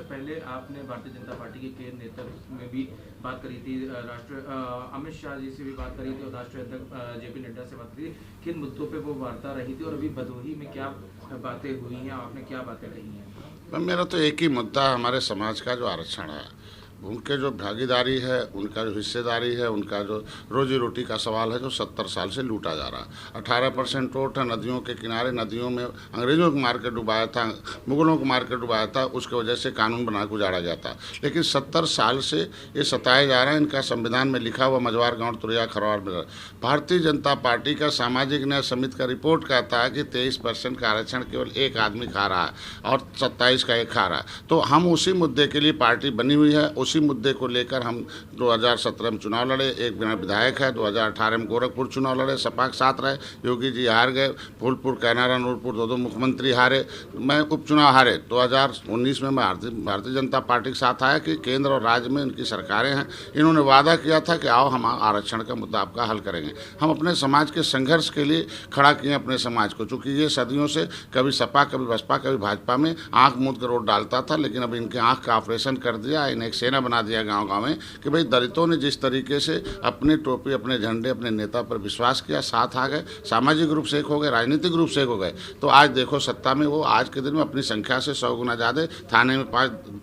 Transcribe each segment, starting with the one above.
पहले आपने भारतीय जनता पार्टी के केंद्र नेतृत्व में भी बात करी थी, अमित शाह जी से भी बात करी थी और राष्ट्रीय अध्यक्ष जेपी नड्डा से बात करी थी। किन मुद्दों पे वो वार्ता रही थी और अभी भदोही में क्या बातें हुई हैं, आपने क्या बातें कही हैं? मेरा तो एक ही मुद्दा, हमारे समाज का जो आरक्षण है, उनके जो भागीदारी है, उनका जो हिस्सेदारी है, उनका जो रोजी रोटी का सवाल है, जो 70 साल से लूटा जा रहा है। 18% वोट है नदियों के किनारे, नदियों में अंग्रेजों को मार के डुबाया था, मुगलों को मार के डुबाया था, उसके वजह से कानून बना के उजाड़ा गया था। लेकिन 70 साल से ये सताए जा रहे हैं। इनका संविधान में लिखा हुआ मझवार गाँव तुरिया खरवाड़ में। भारतीय जनता पार्टी का सामाजिक न्याय समिति का रिपोर्ट कहता है कि 23% का आरक्षण केवल एक आदमी खा रहा है और 27 का एक खा रहा है। तो हम उसी मुद्दे के लिए पार्टी बनी हुई है। उसी मुद्दे को लेकर हम 2017 में चुनाव लड़े। एक बिना विधायक है, 2018 में गोरखपुर चुनाव लड़े, सपा के साथ रहे, योगी जी हार गए, फूलपुर कैनारा नूरपुर दो मुख्यमंत्री हारे, मैं उपचुनाव हारे। 2019 में मैं भारतीय जनता पार्टी के साथ आया कि केंद्र और राज्य में इनकी सरकारें हैं। इन्होंने वादा किया था कि आओ हम आरक्षण का मुद्दा आपका हल करेंगे। हम अपने समाज के संघर्ष के लिए खड़ा किए अपने समाज को, चूँकि ये सदियों से कभी सपा कभी बसपा कभी भाजपा में आँख मूंद कर वोट डालता था, लेकिन अब इनके आँख का ऑपरेशन कर दिया, इन्हें एक सेना बना दिया गांव-गांव में कि भाई दलितों ने जिस तरीके से अपने टोपी, अपने झंडे, अपने नेता पर विश्वास किया, साथ आ गए, सामाजिक रूप से एक हो गए, राजनीतिक रूप से एक हो गए। तो आज देखो सत्ता में वो आज के दिन में अपनी संख्या से 100 गुना ज़्यादा, थाने में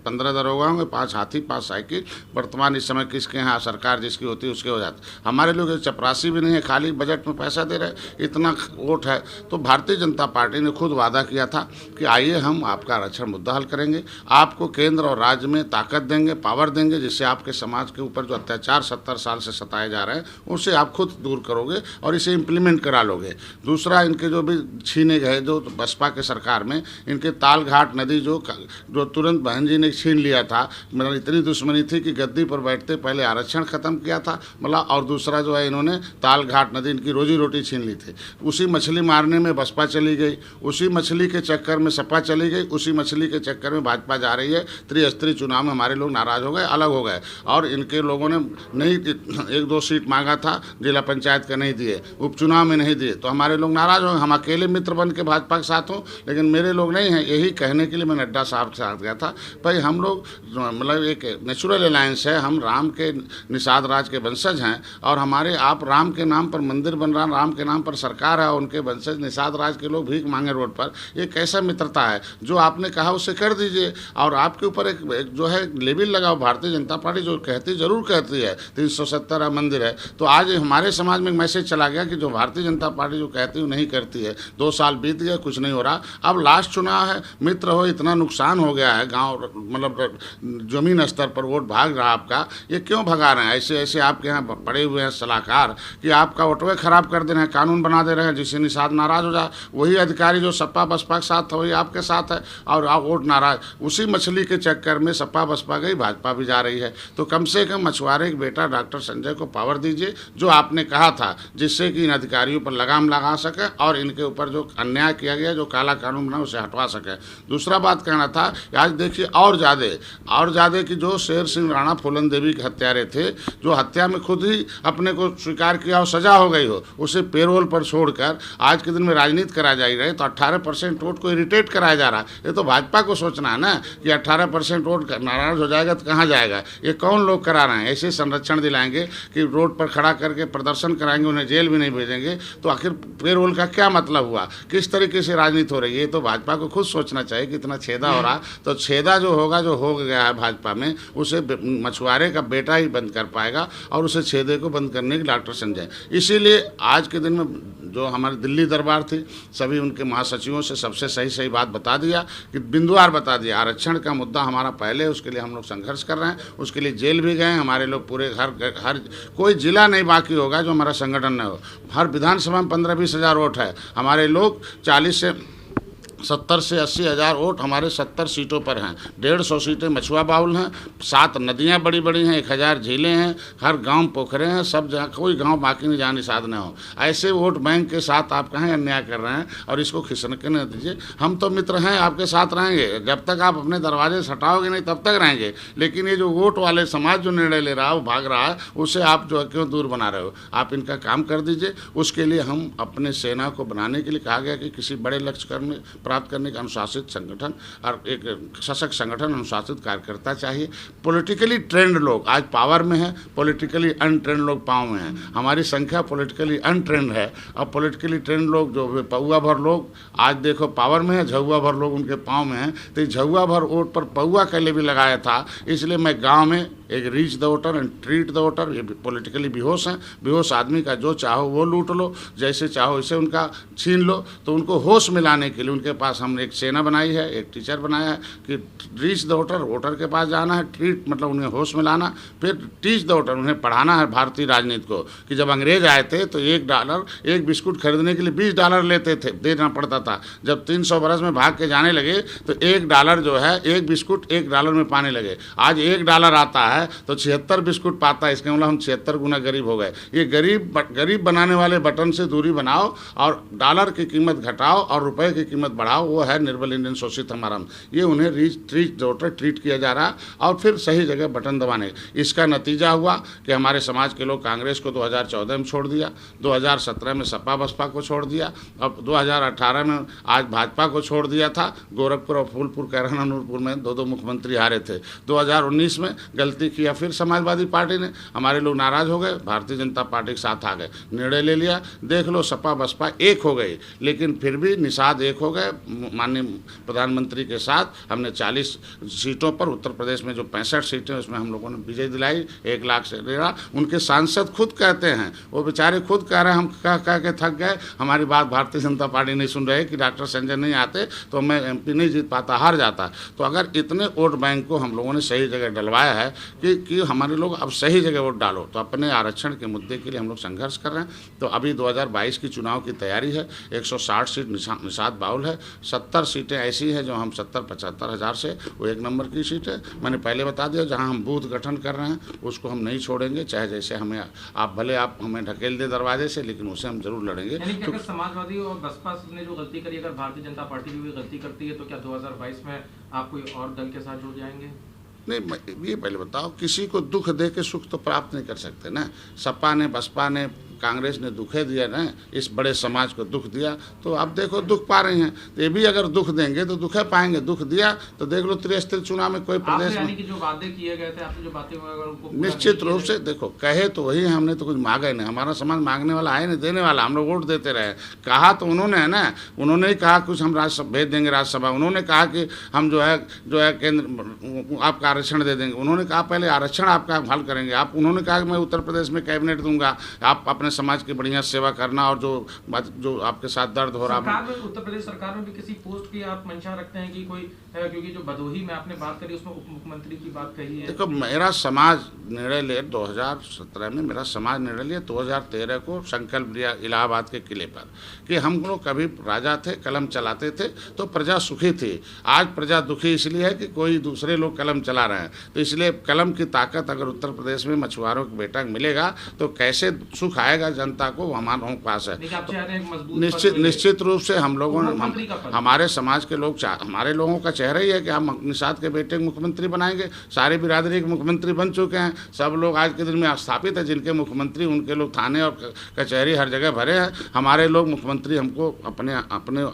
15 दरोगा होंगे, 5 हाथी 5 साइकिल। वर्तमान इस समय किसके यहाँ सरकार जिसकी होती है उसके हो जाती। हमारे लोग चपरासी भी नहीं है, खाली बजट में पैसा दे रहे, इतना वोट है। तो भारतीय जनता पार्टी ने खुद वादा किया था कि आइए हम आपका आरक्षण मुद्दा हल करेंगे, आपको केंद्र और राज्य में ताकत देंगे, पावर देंगे, जिससे आपके समाज के ऊपर जो अत्याचार 70 साल से सताए जा रहे हैं उसे आप खुद दूर करोगे और इसे इम्प्लीमेंट करा लोगे। दूसरा, इनके जो भी छीने गए, जो बसपा के सरकार में इनके तालघाट नदी जो तुरंत बहन जी ने छीन लिया था, मतलब इतनी दुश्मनी थी कि गद्दी पर बैठते पहले आरक्षण खत्म किया था मतलब, और दूसरा जो है इन्होंने तालघाट नदी इनकी रोजी रोटी छीन ली थी। उसी मछली मारने में बसपा चली गई, उसी मछली के चक्कर में सपा चली गई, उसी मछली के चक्कर में भाजपा जा रही है। त्रिस्तरीय चुनाव में हमारे लोग नाराज हो गए, अलग हो गए, और इनके लोगों ने नहीं 1-2 सीट मांगा था, जिला पंचायत का नहीं दिए, उपचुनाव में नहीं दिए, तो हमारे लोग नाराज हो गए। हम अकेले मित्र बन के भाजपा के साथ हों, लेकिन मेरे लोग नहीं हैं। यही कहने के लिए मैं नड्डा साहब के साथ गया था, भाई हम लोग मतलब एक नेचुरल अलायंस है, हम राम के निषाद राज के वंशज हैं, और हमारे आप राम के नाम पर मंदिर बन रहा, राम के नाम पर सरकार है, उनके वंशज निषाद राज के लोग भीख मांगे रोड पर। ये कैसा मित्रता है? जो आपने कहा उसे कर दीजिए, और आपके ऊपर एक जो है लेबिल लगाओ। भारतीय जनता पार्टी जो कहती जरूर कहती है 370 मंदिर है, तो आज हमारे समाज में एक मैसेज चला गया कि जो भारतीय जनता पार्टी जो कहती है नहीं करती है। 2 साल बीत गए, कुछ नहीं हो रहा। अब लास्ट चुनाव है, मित्र हो, इतना नुकसान हो गया है गांव, मतलब जमीन स्तर पर वोट भाग रहा आपका, ये क्यों भगा रहे हैं? ऐसे ऐसे आपके यहाँ पड़े हुए हैं सलाहकार कि आपका वोटवे खराब कर दे रहे हैं, कानून बना दे रहे हैं, जिससे निषाद नाराज हो जाए। वही अधिकारी जो सपा बसपा के साथ था वही आपके साथ है, और आप वोट नाराज। उसी मछली के चक्कर में सपा बसपा गई, भाजपा भी जा रही है। तो कम से कम मछुआरे के बेटा डॉक्टर संजय को पावर दीजिए, जो आपने कहा था, जिससे कि इन अधिकारियों पर लगाम लगा सके और इनके ऊपर जो अन्याय किया गया, जो काला कानून बना, उसे हटवा सके। दूसरा बात कहना था, आज देखिए और ज़्यादा कि जो शेर सिंह राणा फूलन देवी के हत्यारे थे, जो हत्या में खुद ही अपने को स्वीकार किया और सजा हो गई हो, उसे पेरोल पर छोड़कर आज के दिन में राजनीति करा जा रही है। तो 18% वोट को इरिटेट कराया जा रहा है। ये तो भाजपा को सोचना है ना कि 18% वोट नाराज हो जाएगा तो कहाँ जाएगा? ये कौन लोग करा रहे हैं? ऐसे संरक्षण दिलाएंगे कि रोड पर खड़ा करके प्रदर्शन कराएंगे, उन्हें जेल भी नहीं भेजेंगे, तो आखिर पेरोल का क्या मतलब हुआ? किस तरीके से राजनीति हो रही है? ये तो भाजपा को खुद सोचना चाहिए कि इतना छेदा हो रहा, तो छेदा जो होगा, जो हो गया है भाजपा में, उसे मछुआरे का बेटा ही बंद कर पाएगा, और उसे छेदे को बंद करने की डॉक्टर संजय। इसीलिए आज के दिन में जो हमारी दिल्ली दरबार थी, सभी उनके महासचिवों से सबसे सही बात बता दिया कि बिंदुवार बता दिया, आरक्षण का मुद्दा हमारा पहले, उसके लिए हम लोग संघर्ष कर रहे हैं, उसके लिए जेल भी गए हमारे लोग। पूरे हर कोई जिला नहीं बाकी होगा जो हमारा संगठन न हो। हर विधानसभा में 15-20 हज़ार वोट है, हमारे लोग 40 से 70 से 80 हज़ार वोट हमारे 70 सीटों पर हैं। 150 सीटें मछुआ बाउल हैं, 7 नदियां बड़ी बड़ी हैं, 1000 झीलें हैं, हर गांव पोखरे हैं, सब जगह कोई गांव बाकी नहीं जहाँ निषाद न हो। ऐसे वोट बैंक के साथ आप कहें अन्याय कर रहे हैं, और इसको खिसकने न दीजिए। हम तो मित्र हैं, आपके साथ रहेंगे, जब तक आप अपने दरवाजे से हटाओगे नहीं तब तक रहेंगे। लेकिन ये जो वोट वाले समाज जो निर्णय ले रहा है, वो भाग रहा है, उसे आप जो है क्यों दूर बना रहे हो? आप इनका काम कर दीजिए। उसके लिए हम अपने सेना को बनाने के लिए कहा गया कि किसी बड़े लक्ष्य प्राप्त करने का अनुशासित संगठन और एक सशक्त संगठन, अनुशासित कार्यकर्ता चाहिए। पॉलिटिकली ट्रेंड लोग आज पावर में हैं, पॉलिटिकली अनट्रेंड लोग पाँव में हैं। हमारी संख्या पॉलिटिकली अनट्रेंड है और पॉलिटिकली ट्रेंड लोग जो पौआ भर लोग आज देखो पावर में है, झौआ भर लोग उनके पाँव में हैं। तो झौआ भर वोट पर पौआ के लिए भी लगाया था। इसलिए मैं गाँव में एक reach the voter and treat the voter, ये पॉलिटिकली बेहोश हैं। बेहोश आदमी का जो चाहो वो लूट लो, जैसे चाहो इसे उनका छीन लो। तो उनको होश में लाने के लिए उनके पास हमने एक सेना बनाई है, एक टीचर बनाया है कि रीच द वोटर, वोटर के पास जाना है, ट्रीट मतलब उन्हें होश में लाना, फिर टीच द वोटर, उन्हें पढ़ाना है भारतीय राजनीति को कि जब अंग्रेज आए थे तो $1 एक बिस्कुट खरीदने के लिए $20 लेते थे, देना पड़ता था। जब 300 बरस में भाग के जाने लगे तो $1 जो है, एक बिस्कुट $1 में पाने लगे। आज $1 आता है तो 76 बिस्कुट पाता है। इसका मतलब हम 76 गुना गरीब हो गए। ये गरीब बनाने वाले बटन से दूरी बनाओ और डॉलर की कीमत घटाओ और रुपए की कीमत बढ़ाओ, वो है निर्बल इंडियन शोषित हमारा। ये उन्हें ट्रीट किया जा रहा और फिर सही जगह बटन दबाने। इसका नतीजा हुआ कि हमारे समाज के लोग कांग्रेस को 2014 में छोड़ दिया, 2017 में सपा बसपा को छोड़ दिया, अब 2018 में आज भाजपा को छोड़ दिया था। गोरखपुर और फूलपुर, कैराना, नूरपुर में 2 मुख्यमंत्री हारे थे। 2019 में गलती किया फिर समाजवादी पार्टी ने, हमारे लोग नाराज हो गए, भारतीय जनता पार्टी के साथ आ गए, निर्णय ले लिया। देख लो सपा बसपा एक हो गई, लेकिन फिर भी निषाद एक हो गए। माननीय प्रधानमंत्री के साथ हमने 40 सीटों पर, उत्तर प्रदेश में जो 65 सीटें उसमें हम लोगों ने विजय दिलाई, 1 लाख से डेरा। उनके सांसद खुद कहते हैं, वो बेचारे खुद कह रहे हैं हम कह के थक गए, हमारी बात भारतीय जनता पार्टी नहीं सुन रहे कि डॉक्टर संजय नहीं आते तो मैं MP नहीं जीत पाता, हार जाता। तो अगर इतने वोट बैंक को हम लोगों ने सही जगह डलवाया है कि हमारे लोग अब सही जगह वोट डालो, तो अपने आरक्षण के मुद्दे के लिए हम लोग संघर्ष कर रहे हैं। तो अभी 2022 की चुनाव की तैयारी है। 160 सीट निषाद बाउल है, 70 सीटें ऐसी हैं जो हम 70-75 हज़ार से, वो 1 नंबर की सीट है। मैंने पहले बता दिया, जहां हम बूथ गठन कर रहे हैं उसको हम नहीं छोड़ेंगे, चाहे जैसे हमें आप हमें ढकेल दे दरवाजे से, लेकिन उसे हम जरूर लड़ेंगे। यानी कि अगर समाजवादी और बसपा ने जो गलती करी, अगर भारतीय जनता पार्टी भी गलती करती है तो क्या 2022 में आप कोई और दल के साथ जुड़ जाएंगे? नहीं, ये पहले बताओ, किसी को दुख दे के सुख तो प्राप्त नहीं कर सकते ना। सपा ने, बसपा ने, कांग्रेस ने दुखे दिया ना, इस बड़े समाज को दुख दिया, तो अब देखो दुख पा रही हैं। तो ये भी अगर दुख देंगे तो दुखे पाएंगे। दुख दिया तो देख लो त्रिस्तरीय चुनाव में कोई प्रदेश में, यानी कि जो वादे किए गए थे, आपने जो बातें उनको निश्चित रूप से देखो, कहे तो वही, हमने तो कुछ मांगा ही नहीं। हमारा समाज मांगने वाला है नहीं, देने वाला। हम लोग वोट देते रहे। कहा तो उन्होंने है ना, उन्होंने ही कहा कुछ हम राज्यसभा भेज देंगे, राज्यसभा। उन्होंने कहा कि हम जो है केंद्र आपका आरक्षण दे देंगे। उन्होंने कहा पहले आरक्षण आपका हल करेंगे आप। उन्होंने कहा कि मैं उत्तर प्रदेश में कैबिनेट दूंगा, आप अपने समाज की बढ़िया सेवा करना, और जो आपके साथ दर्द हो रहा है। उत्तर प्रदेश सरकार में भी किसी पोस्ट की आप मंशा रखते हैं कि कोई, क्योंकि जो भदोही में आपने बात करी उसमें उप मुख्यमंत्री की बात कही है। देखो, मेरा समाज निर्णय लिया 2017 में, मेरा समाज निर्णय लिया 2013 को संकल्प लिया इलाहाबाद के किले पर कि हम लोग कभी राजा थे, कलम चलाते थे तो प्रजा सुखी थी। आज प्रजा दुखी इसलिए है कि कोई दूसरे लोग कलम चला रहे हैं। तो इसलिए कलम की ताकत अगर उत्तर प्रदेश में मछुआरों के बेटा मिलेगा तो कैसे सुख आएगा जनता को, हमारे पास है। तो निश्चित रूप से हम लोगों ने, हमारे समाज के लोग, हमारे लोगों का चेहरा ही है कि हम निषाद के बेटे को मुख्यमंत्री बनाएंगे। सारी बिरादरी के मुख्यमंत्री बन चुके हैं। सब लोग आज के दिन में स्थापित है, जिनके मुख्यमंत्री, उनके लोग थाने और कचहरी हर जगह भरे हैं। हमारे लोग मुख्यमंत्री, हमको अपने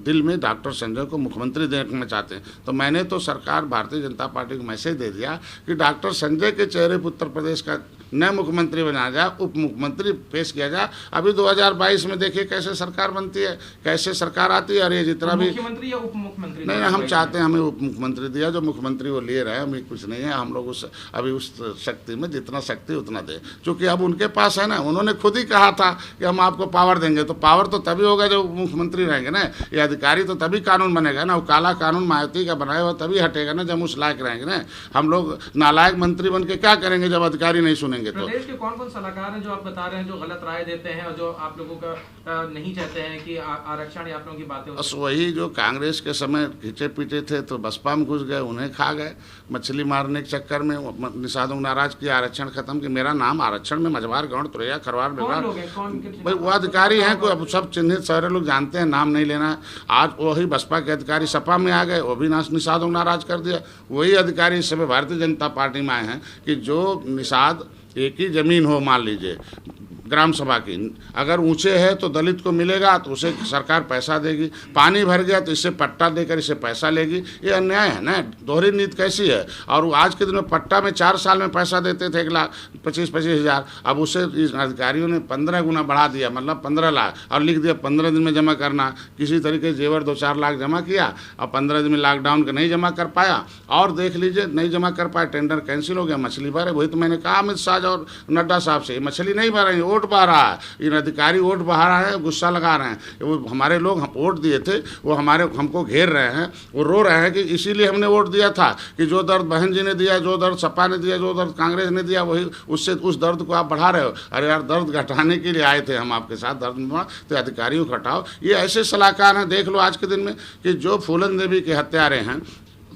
दिल में डॉक्टर संजय को मुख्यमंत्री देखना चाहते हैं। तो मैंने तो सरकार भारतीय जनता पार्टी को मैसेज दे दिया कि डॉक्टर संजय के चेहरे पर उत्तर प्रदेश का नए मुख्यमंत्री बनाया जाए, उप मुख्यमंत्री पेश किया जाए। अभी 2022 में देखिए कैसे सरकार बनती है, कैसे सरकार आती है। और ये जितना भी मुख्यमंत्री या उप मुख्यमंत्री, नहीं, हम चाहते हैं हमें उप मुख्यमंत्री दिया। जो मुख्यमंत्री वो ले रहे हैं, हमें कुछ नहीं है। हम लोग अभी उस शक्ति में जितना शक्ति उतना दें, क्योंकि अब उनके पास है ना। उन्होंने खुद ही कहा था कि हम आपको पावर देंगे, तो पावर तो तभी होगा जब मुख्यमंत्री रहेंगे ना। ये अधिकारी तो तभी कानून बनेगा ना। वो काला कानून मायावती का बनाया हुआ तभी हटेगा ना, जब उस लायक रहेंगे ना। हम लोग नालायक मंत्री बन के क्या करेंगे जब अधिकारी नहीं सुनेंगे? तो प्रदेश के कौन-कौन सलाहकार हैं जो आप बता रहे हैं, जो गलत राय देते हैं और जो आप लोगों का नहीं चाहते हैं कि आरक्षण या आप लोगों की बातें? बस वही जो कांग्रेस के समय खींचे पीटे थे तो बसपा में घुस गए, उन्हें खा गए। मछली मारने के चक्कर में निषादों नाराज किया, आरक्षण खत्म कि मेरा नाम आरक्षण में मझवार, गौड़, तुरैया, खरवार, भाई वो अधिकारी हैं कोई, अब सब चिन्हित सारे लोग जानते हैं, नाम नहीं लेना है। आज वही बसपा के अधिकारी सपा में आ गए, वो भी निषादों नाराज कर दिया। वही अधिकारी इस समय भारतीय जनता पार्टी में आए हैं कि जो निषाद एक ही जमीन हो, मान लीजिए ग्राम सभा की, अगर ऊंचे है तो दलित को मिलेगा तो उसे सरकार पैसा देगी, पानी भर गया तो इससे पट्टा देकर इसे पैसा लेगी। ये अन्याय है ना, दोहरी नीति कैसी है। और आज के दिन में पट्टा में 4 साल में पैसा देते थे 1,25,000, अब उसे अधिकारियों ने 15 गुना बढ़ा दिया, मतलब 15 लाख, और लिख दिया 15 दिन में जमा करना। किसी तरीके से जेवर 2-4 लाख जमा किया और 15 दिन में लॉकडाउन का नहीं जमा कर पाया, और देख लीजिए नहीं जमा कर पाया, टेंडर कैंसिल हो गया, मछली भरे। वही तो मैंने कहा अमित शाह और नड्डा साहब से, मछली नहीं भर रहे हैं, वोट बहा रहा है। इन अधिकारी वोट बहा रहा है, गुस्सा लगा रहे हैं। वो हमारे लोग वोट दिए थे, वो हमको घेर रहे हैं, वो रो रहे हैं कि इसीलिए हमने वोट दिया था कि जो दर्द बहन जी ने दिया, जो दर्द सपा ने दिया, जो दर्द कांग्रेस ने दिया, वही उससे उस दर्द को आप बढ़ा रहे हो। अरे यार, दर्द घटाने के लिए आए थे हम आपके साथ, दर्द में तो अधिकारियों को हटाओ। ये ऐसे सलाहकार हैं, देख लो आज के दिन में कि जो फूलन देवी के हत्यारे हैं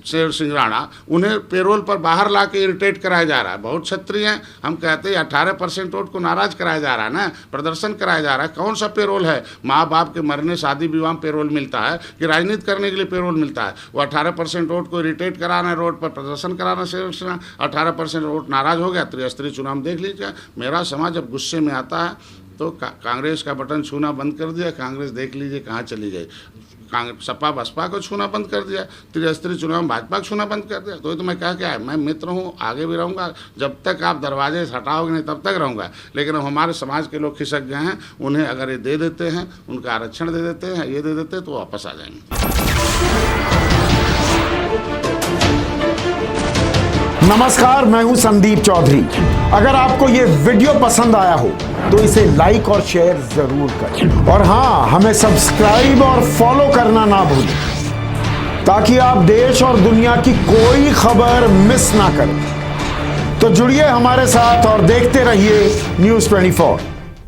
शेर सिंह राणा, उन्हें पेरोल पर बाहर ला के इरिटेट कराया जा रहा है। बहुत क्षत्रिय हैं, हम कहते हैं 18% वोट को नाराज कराया जा रहा है ना, प्रदर्शन कराया जा रहा है। कौन सा पेरोल है? माँ बाप के मरने शादी विवाह में पेरोल मिलता है कि राजनीति करने के लिए पेरोल मिलता है? वो 18% वोट को इरिटेट कराना है, रोड पर प्रदर्शन कराना, शेर सिंह 18% वोट नाराज हो गया। त्रिस्तरीय चुनाव देख लीजिए, मेरा समाज जब गुस्से में आता है तो कांग्रेस का बटन छूना बंद कर दिया, कांग्रेस देख लीजिए कहाँ चली गई। सपा बसपा को छूना बंद कर दिया, त्रिस्तरीय चुनाव में भाजपा को छूना बंद कर दिया। तो मैं क्या क्या है, मैं मित्र हूँ, आगे भी रहूँगा, जब तक आप दरवाजे से हटाओगे नहीं तब तक रहूँगा। लेकिन अब हमारे समाज के लोग खिसक गए हैं, उन्हें अगर ये दे देते हैं, उनका आरक्षण दे देते हैं, ये दे देते हैं, तो वापस आ जाएंगे। नमस्कार, मैं हूं संदीप चौधरी। अगर आपको ये वीडियो पसंद आया हो तो इसे लाइक और शेयर जरूर करें, और हाँ, हमें सब्सक्राइब और फॉलो करना ना भूलें, ताकि आप देश और दुनिया की कोई खबर मिस ना करें। तो जुड़िए हमारे साथ और देखते रहिए News 24।